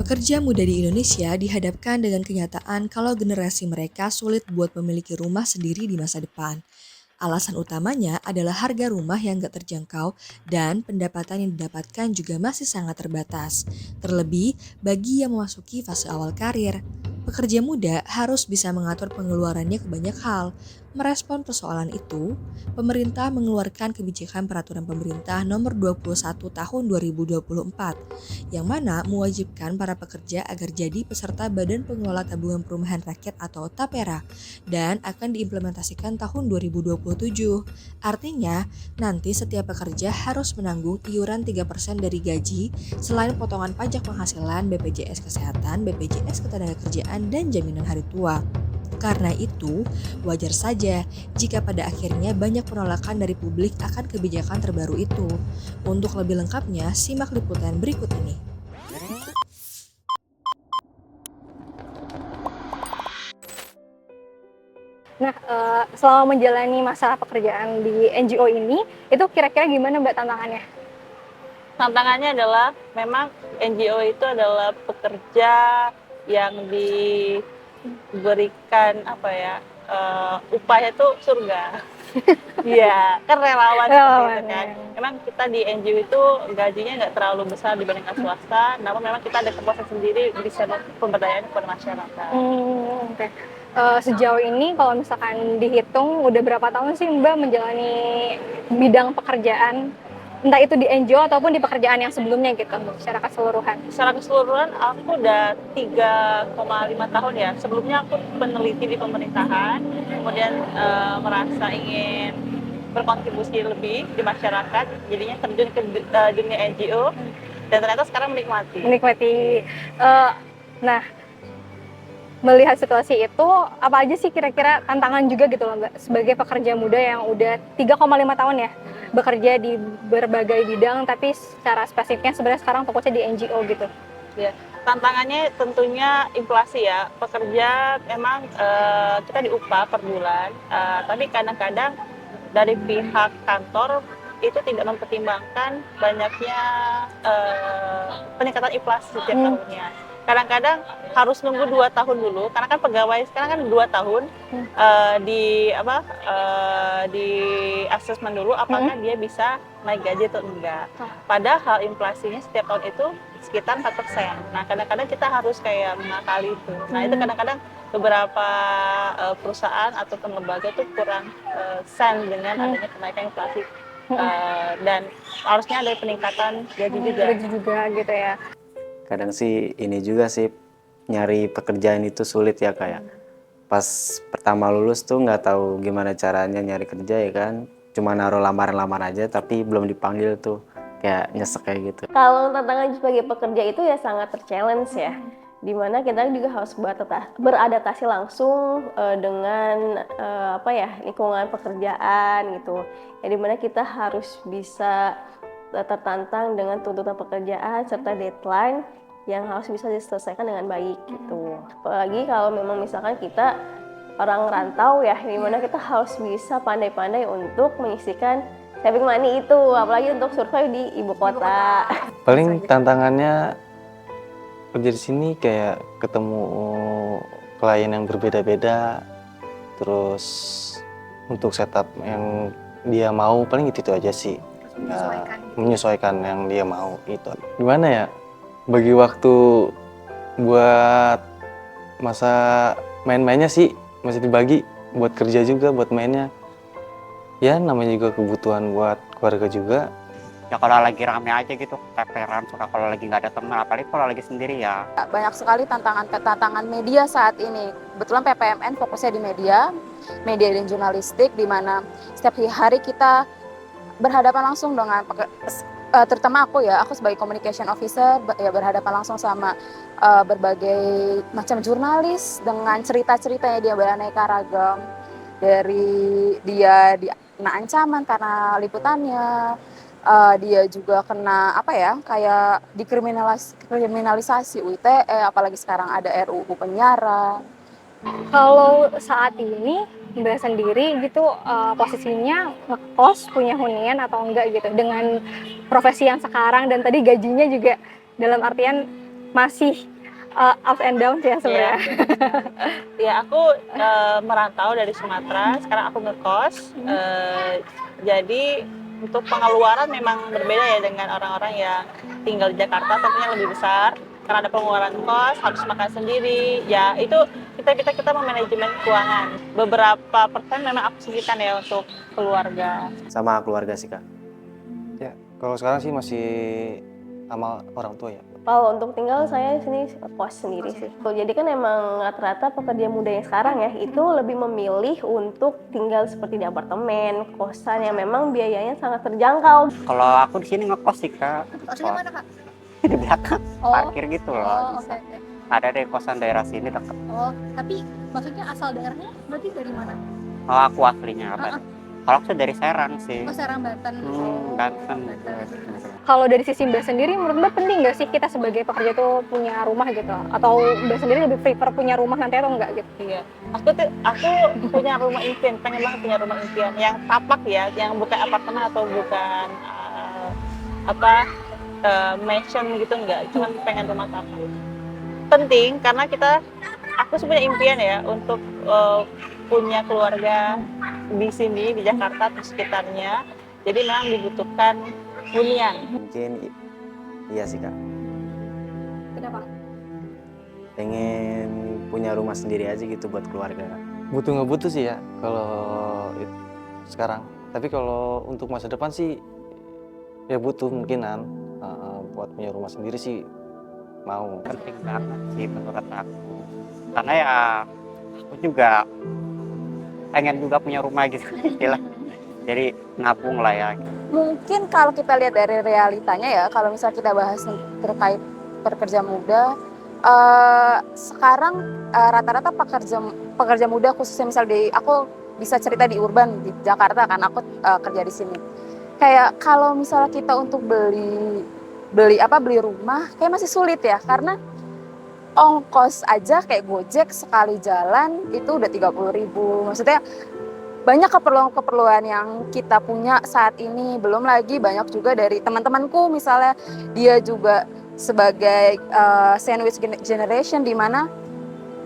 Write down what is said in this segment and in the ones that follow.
Pekerja muda di Indonesia dihadapkan dengan kenyataan kalau generasi mereka sulit buat memiliki rumah sendiri di masa depan. Alasan utamanya adalah harga rumah yang gak terjangkau dan pendapatan yang didapatkan juga masih sangat terbatas. Terlebih bagi yang memasuki fase awal karir. Pekerja muda harus bisa mengatur pengeluarannya ke banyak hal. Merespon persoalan itu, pemerintah mengeluarkan kebijakan peraturan pemerintah nomor 21 tahun 2024 yang mana mewajibkan para pekerja agar jadi peserta Badan Pengelola Tabungan Perumahan Rakyat atau TAPERA dan akan diimplementasikan tahun 2027. Artinya, nanti setiap pekerja harus menanggung iuran 3% dari gaji selain potongan pajak penghasilan, BPJS Kesehatan, BPJS Ketenagakerjaan, dan jaminan hari tua. Karena itu, wajar saja jika pada akhirnya banyak penolakan dari publik akan kebijakan terbaru itu. Untuk lebih lengkapnya, simak liputan berikut ini. Nah, selama menjalani masa pekerjaan di NGO ini, itu kira-kira gimana Mbak tantangannya? Tantangannya adalah memang NGO itu adalah pekerja yang diberikan upahnya itu surga. Iya, kan relawan seperti itu kan. Memang kita di NGO itu gajinya nggak terlalu besar dibandingkan swasta, namun memang kita ada kepuasan sendiri bisa pemberdayaan kepada masyarakat. Oke. Sejauh ini kalau misalkan dihitung udah berapa tahun sih Mbak menjalani bidang pekerjaan, entah itu di NGO ataupun di pekerjaan yang sebelumnya gitu, secara keseluruhan? Secara keseluruhan aku udah 3,5 tahun ya. Sebelumnya aku peneliti di pemerintahan, kemudian merasa ingin berkontribusi lebih di masyarakat, jadinya terjun ke dunia NGO, dan ternyata sekarang menikmati. Nah, melihat situasi itu, apa aja sih kira-kira tantangan juga gitu loh Mbak, sebagai pekerja muda yang udah 3,5 tahun ya bekerja di berbagai bidang, tapi secara spesifiknya sebenarnya sekarang fokusnya di NGO gitu. Ya, tantangannya tentunya inflasi ya. Pekerja memang kita diupah per bulan, tapi kadang-kadang dari pihak kantor itu tidak mempertimbangkan banyaknya peningkatan inflasi setiap tahunnya. Kadang-kadang harus nunggu 2 tahun dulu, karena kan pegawai sekarang kan 2 tahun di asesmen dulu apakah dia bisa naik gaji atau enggak. Padahal inflasinya setiap tahun itu sekitar 4%. Nah, kadang-kadang kita harus kayak mengakali itu. Nah, itu kadang-kadang beberapa perusahaan atau lembaga itu kurang sen dengan adanya kenaikan inflasi. Dan harusnya ada peningkatan gaji juga. Gaji juga gitu ya. Kadang sih ini juga sih, nyari pekerjaan itu sulit ya, kayak pas pertama lulus tuh nggak tahu gimana caranya nyari kerja ya kan, cuma naruh lamaran-lamaran aja tapi belum dipanggil tuh, kayak nyesek kayak gitu. Kalau tantangan sebagai pekerja itu ya sangat terchallenge ya, dimana kita juga harus beradaptasi langsung dengan lingkungan pekerjaan gitu, ya dimana kita harus bisa tertantang dengan tuntutan pekerjaan serta deadline yang harus bisa diselesaikan dengan baik gitu. Apalagi kalau memang misalkan kita orang rantau ya, dimana kita harus bisa pandai-pandai untuk menyisihkan saving money itu, apalagi untuk survive di ibu kota. Paling tantangannya kerja di sini kayak ketemu klien yang berbeda-beda, terus untuk setup yang dia mau paling itu aja sih. Menyesuaikan yang dia mau itu. Gimana ya, bagi waktu buat masa main-mainnya sih masih dibagi, buat kerja juga, buat mainnya. Ya namanya juga kebutuhan buat keluarga juga. Ya kalau lagi rame aja gitu, teperan, suka kalau lagi nggak ada teman, apalagi kalau lagi sendiri ya. Banyak sekali tantangan media saat ini. Kebetulan PPMN fokusnya di media dan jurnalistik, di mana setiap hari kita berhadapan langsung dengan terutama aku sebagai communication officer ya, berhadapan langsung sama berbagai macam jurnalis dengan cerita-ceritanya dia beraneka ragam, dari dia kena ancaman karena liputannya, dia juga kena kayak dikriminalisasi UITE, apalagi sekarang ada RUU penjara. Kalau saat ini Mbak sendiri gitu posisinya ngekos, punya hunian atau enggak gitu dengan profesi yang sekarang, dan tadi gajinya juga dalam artian masih ups and downs ya sebenarnya. Ya aku merantau dari Sumatera, sekarang aku ngekos. Jadi untuk pengeluaran memang berbeda ya dengan orang-orang yang tinggal di Jakarta, tentunya lebih besar karena ada pengeluaran kos, harus makan sendiri. Ya itu kita memanajemen keuangan. Beberapa persen memang aku sisihkan ya untuk keluarga. Sama keluarga sih Kak. Ya, kalau sekarang sih masih sama orang tua ya. Kalau untuk tinggal saya sini kos sendiri sih. Jadi kan emang rata-rata pekerja muda yang sekarang ya itu lebih memilih untuk tinggal seperti di apartemen, kosan yang memang biayanya sangat terjangkau. Kalau aku di sini ngekos sih Kak. Kosnya mana, Kak? Di belakang, Oh. parkir gitu loh. Oh, oke. Ada deh kosan daerah sini dekat. Oh, tapi maksudnya asal daerahnya berarti dari mana? Oh, aku aslinya apa? Kalau aku sih dari Serang sih. Oh, Serang, Banten. Banten. Kalau dari sisi Mbak sendiri, menurut Mbak penting nggak sih kita sebagai pekerja tuh punya rumah gitu? Atau Mbak sendiri lebih prefer punya rumah nanti atau enggak gitu? Iya, aku punya rumah impian, pengen banget punya rumah impian yang tapak ya, yang bukan apartemen atau bukan mansion gitu enggak, cuma pengen rumah tapak. Penting karena aku sebenarnya impian ya untuk punya keluarga di sini di Jakarta atau sekitarnya. Jadi memang dibutuhkan hunian. Mungkin iya sih Kak. Kenapa? Pengen punya rumah sendiri aja gitu buat keluarga. Butuh nggak butuh sih ya kalau sekarang. Tapi kalau untuk masa depan sih ya butuh mungkinan buat punya rumah sendiri sih mau. Penting banget sih menurut aku. Karena ya aku juga pengen juga punya rumah gitu istilah. Jadi nabung lah ya. Mungkin kalau kita lihat dari realitanya ya, kalau misalnya kita bahas terkait pekerja muda, sekarang rata-rata pekerja muda khususnya misal aku bisa cerita di urban di Jakarta kan, aku kerja di sini. Kayak kalau misalnya kita untuk beli rumah kayak masih sulit ya, karena ongkos aja kayak Gojek sekali jalan itu udah 30.000. Maksudnya banyak keperluan-keperluan yang kita punya saat ini, belum lagi banyak juga dari teman-temanku misalnya dia juga sebagai sandwich generation di mana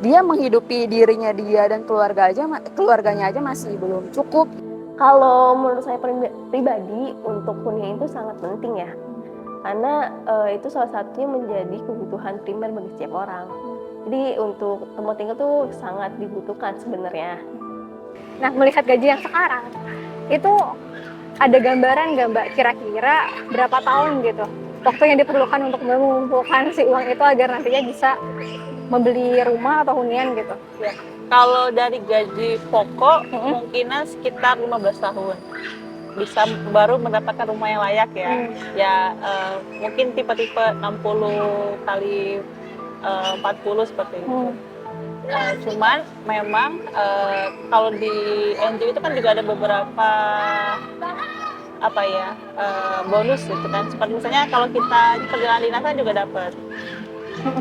dia menghidupi dirinya dia dan keluarganya aja masih belum cukup. Kalau menurut saya pribadi untuk hunian itu sangat penting ya. Karena itu salah satunya menjadi kebutuhan primer bagi setiap orang. Jadi untuk tempat tinggal tuh sangat dibutuhkan sebenarnya. Nah, melihat gaji yang sekarang, itu ada gambaran nggak Mbak kira-kira berapa tahun gitu waktu yang diperlukan untuk mengumpulkan si uang itu agar nantinya bisa membeli rumah atau hunian gitu? Ya. Kalau dari gaji pokok kemungkinan sekitar 15 tahun bisa baru mendapatkan rumah yang layak ya. Ya mungkin tipe-tipe 60 kali 40 seperti itu. Cuman memang kalau di NGO itu kan juga ada beberapa bonus gitu kan. Seperti misalnya kalau kita di perjalanan dinas kan juga dapat.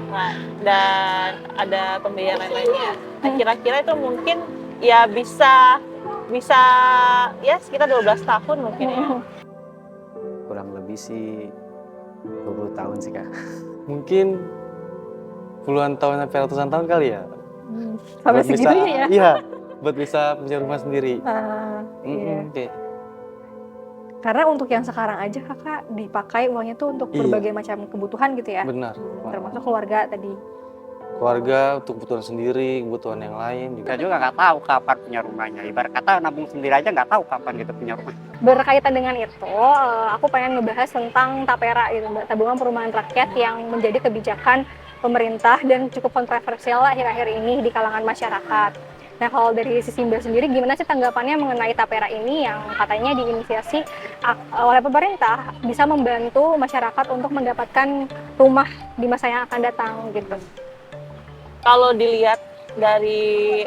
Nah, dan ada pembayaran lainnya. Nah, kira-kira itu mungkin ya bisa ya sekitar 12 tahun mungkin ya. Kurang lebih sih 20 tahun sih Kak. Mungkin puluhan tahun sampai ratusan tahun kali ya. Sampai Buat bisa, segitunya ya? Iya, buat bisa punya rumah sendiri. Iya. Oke. Karena untuk yang sekarang aja kakak dipakai uangnya tuh untuk berbagai macam kebutuhan gitu ya? Benar. Termasuk keluarga tadi. Keluarga, untuk kebutuhan sendiri, kebutuhan yang lain juga. Kita juga nggak tahu kapan punya rumahnya. Ibarat kata nabung sendiri aja nggak tahu kapan kita punya rumah. Berkaitan dengan itu, aku pengen ngebahas tentang TAPERA gitu, Mbak, Tabungan Perumahan Rakyat yang menjadi kebijakan pemerintah dan cukup kontroversial akhir-akhir ini di kalangan masyarakat. Nah, kalau dari sisi Mbak sendiri, gimana sih tanggapannya mengenai TAPERA ini yang katanya diinisiasi oleh pemerintah bisa membantu masyarakat untuk mendapatkan rumah di masa yang akan datang gitu? Kalau dilihat dari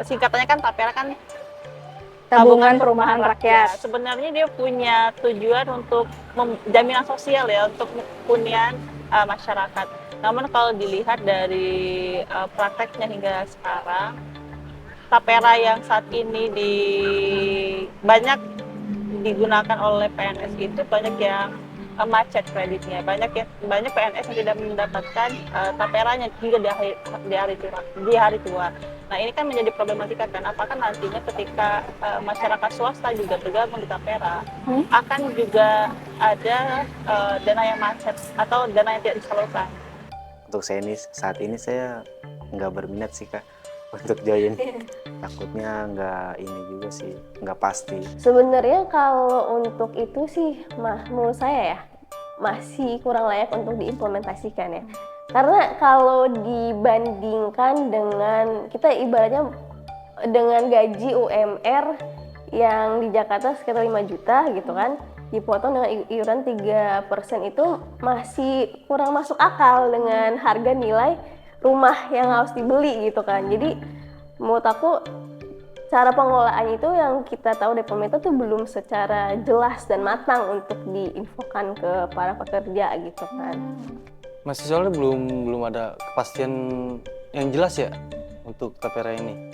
singkatannya kan TAPERA kan Tabungan Perumahan Rakyat. Sebenarnya dia punya tujuan untuk jaminan sosial ya untuk hunian masyarakat. Namun kalau dilihat dari prakteknya hingga sekarang, TAPERA yang saat ini banyak digunakan oleh PNS itu banyak yang macet kreditnya. Banyak PNS yang tidak mendapatkan taperanya hingga di hari tua. Nah, ini kan menjadi problematika kan, apakah nantinya ketika masyarakat swasta juga bergabung di tapera, akan juga ada dana yang macet atau dana yang tidak disalurkan. Untuk saat ini saya nggak berminat sih Kak untuk join. Takutnya nggak ini juga sih, nggak pasti. Sebenarnya kalau untuk itu sih, menurut saya ya masih kurang layak untuk diimplementasikan ya. Karena kalau dibandingkan dengan kita ibaratnya dengan gaji UMR yang di Jakarta sekitar 5 juta gitu kan, dipotong dengan iuran 3% itu masih kurang masuk akal dengan harga nilai rumah yang harus dibeli gitu kan. Jadi menurut aku cara pengelolaan itu yang kita tahu dari pemerintah tuh belum secara jelas dan matang untuk diinfokan ke para pekerja gitu kan. Masih soalnya belum ada kepastian yang jelas ya untuk tapera ini.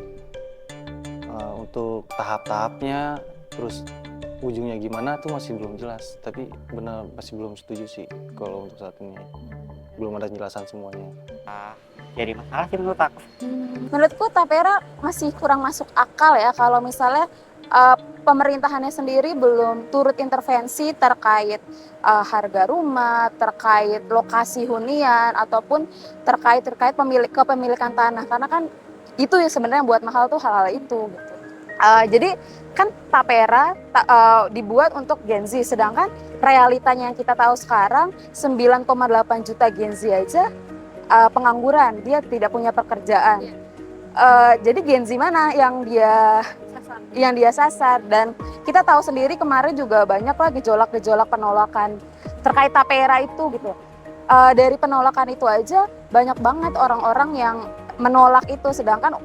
Untuk tahap-tahapnya, terus ujungnya gimana tuh masih belum jelas. Tapi benar masih belum setuju sih kalau untuk saat ini. Belum ada penjelasan semuanya. Jadi masalah sih menurut aku. Menurutku tapera masih kurang masuk akal ya kalau misalnya pemerintahannya sendiri belum turut intervensi terkait harga rumah, terkait lokasi hunian ataupun terkait kepemilikan tanah, karena kan itu ya sebenarnya buat mahal tuh hal-hal itu gitu. Jadi kan tapera dibuat untuk Gen Z, sedangkan realitanya yang kita tahu sekarang 9,8 juta Gen Z aja pengangguran, dia tidak punya pekerjaan. Jadi Gen Z mana yang dia sasar, dan kita tahu sendiri kemarin juga banyak lah gejolak penolakan terkait tapera itu gitu. Dari penolakan itu aja banyak banget orang-orang yang menolak itu, sedangkan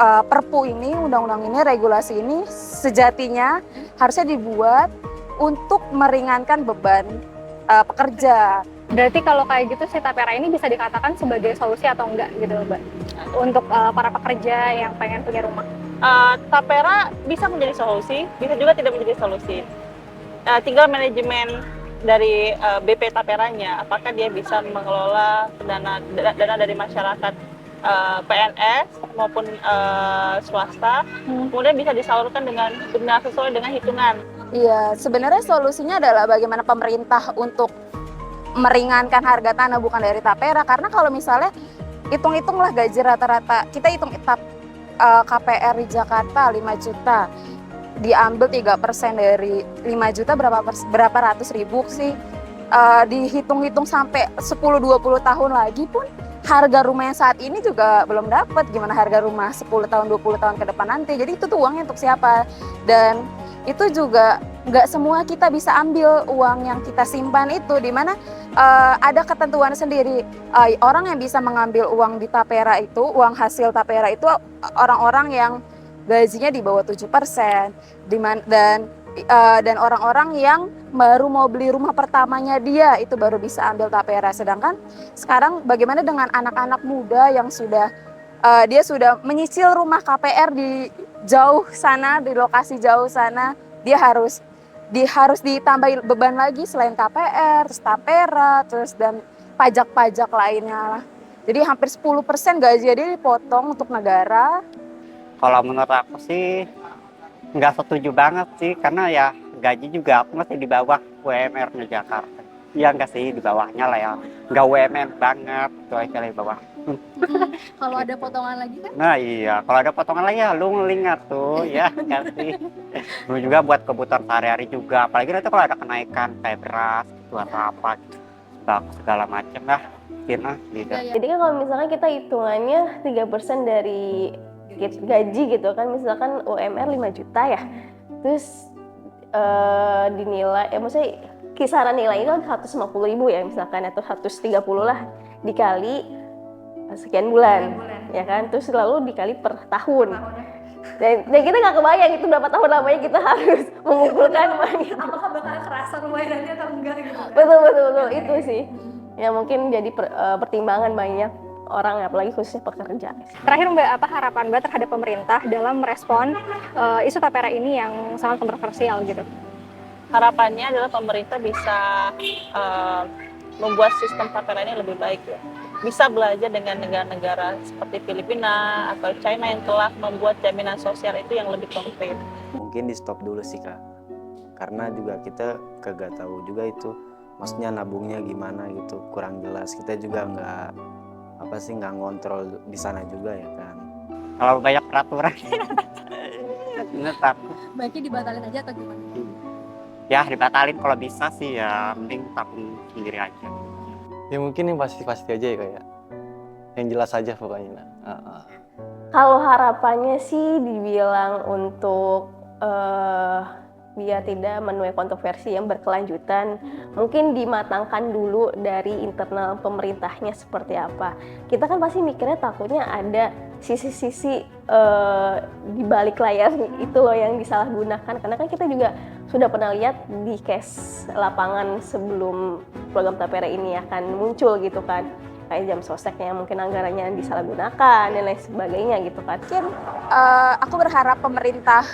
Perpu ini, undang-undang ini, regulasi ini sejatinya harusnya dibuat untuk meringankan beban pekerja. Berarti kalau kayak gitu si tapera ini bisa dikatakan sebagai solusi atau enggak gitu Mbak? Untuk para pekerja yang pengen punya rumah. Tapera bisa menjadi solusi, bisa juga tidak menjadi solusi. Tinggal manajemen dari BP taperanya, apakah dia bisa mengelola dana dari masyarakat PNS maupun swasta, kemudian bisa disalurkan dengan benar sesuai dengan hitungan. Iya, sebenarnya solusinya adalah bagaimana pemerintah untuk meringankan harga tanah bukan dari tapera, karena kalau misalnya hitung-hitunglah gaji rata-rata, kita hitung KPR di Jakarta 5 juta, diambil 3% dari 5 juta berapa ratus ribu sih, dihitung-hitung sampai 10-20 tahun lagi pun harga rumah yang saat ini juga belum dapat, gimana harga rumah 10 tahun 20 tahun ke depan nanti. Jadi itu tuh uangnya untuk siapa, dan itu juga nggak semua kita bisa ambil uang yang kita simpan itu, dimana ada ketentuan sendiri. Orang yang bisa mengambil uang di tapera itu, uang hasil tapera itu orang-orang yang gajinya di bawah 7%, dan orang-orang yang baru mau beli rumah pertamanya dia itu baru bisa ambil tapera. Sedangkan sekarang bagaimana dengan anak-anak muda yang dia sudah menyicil rumah KPR di jauh sana, di lokasi jauh sana, dia harus ditambah beban lagi selain KPR, terus tapera, terus dan pajak-pajak lainnya lah. Jadi hampir 10% gaji dia dipotong untuk negara. Kalau menurut aku sih nggak setuju banget sih, karena ya gaji juga aku masih di bawah UMR-nya Jakarta. Ya nggak sih, di bawahnya lah ya, nggak UMR banget, itu aja di bawah. Kalau ada potongan lagi kan? Nah iya, kalau ada potongan lagi ya lu ngelingat tuh, ya nggak sih. Lu juga buat kebutuhan sehari-hari juga, apalagi nanti kalau ada kenaikan kayak beras, gitu atau apa gitu, segala macam lah, gitu. Jadi kan kalau misalkan kita hitungannya 3% dari gaji gitu kan, misalkan UMR 5 juta ya, terus dinilai, maksudnya kisaran nilainya kan 150.000 ya misalkan, atau 130 lah, dikali sekian bulan, ya kan, terus lalu dikali per tahun. Dan kita nggak kebayang itu berapa tahun lamanya kita harus mengumpulkan uangnya. Apakah bakal kerasa pembayarannya atau enggak gitu? Betul, itu sih ya mungkin jadi pertimbangan banyak orang, apalagi khususnya pekerja. Terakhir Mbak, apa harapan Mbak terhadap pemerintah dalam merespon isu tapera ini yang sangat kontroversial gitu? harapannya adalah pemerintah bisa membuat sistem tapera ini lebih baik ya. Bisa belajar dengan negara-negara seperti Filipina atau China yang telah membuat jaminan sosial itu yang lebih konkret. Mungkin di stop dulu sih Kak, karena juga kita kagak tahu juga itu maksudnya nabungnya gimana gitu, kurang jelas. Kita juga nggak ngontrol di sana juga ya kan. Kalau banyak peraturan bener takut. Baiknya dibatalin aja atau gimana? Ya dibatalin kalau bisa sih, ya mending tabung sendiri aja. Ya mungkin yang pasti-pasti aja ya kayak yang jelas aja pokoknya. Kalau harapannya sih dibilang untuk biar tidak menuai kontroversi yang berkelanjutan, mungkin dimatangkan dulu dari internal pemerintahnya seperti apa. Kita kan pasti mikirnya takutnya ada sisi-sisi di balik layar itu loh yang disalahgunakan, karena kan kita juga sudah pernah lihat di case lapangan sebelum program Tapera ini akan muncul gitu kan, kayak jam sosteknya mungkin anggarannya disalahgunakan dan lain sebagainya gitu kan. Mungkin aku berharap pemerintah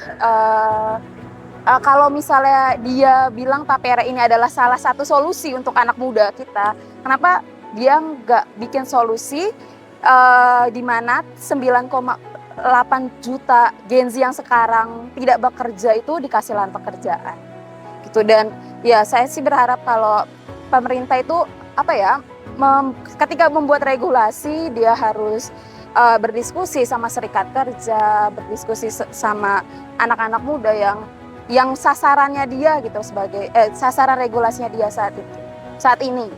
kalau misalnya dia bilang Tapera ini adalah salah satu solusi untuk anak muda kita, kenapa dia nggak bikin solusi di mana 9,8 juta Gen Z yang sekarang tidak bekerja itu dikasih lahan pekerjaan gitu. Dan ya saya sih berharap kalau pemerintah itu ketika membuat regulasi dia harus berdiskusi sama serikat kerja, berdiskusi sama anak-anak muda yang sasarannya dia gitu, sebagai sasaran regulasinya dia saat ini.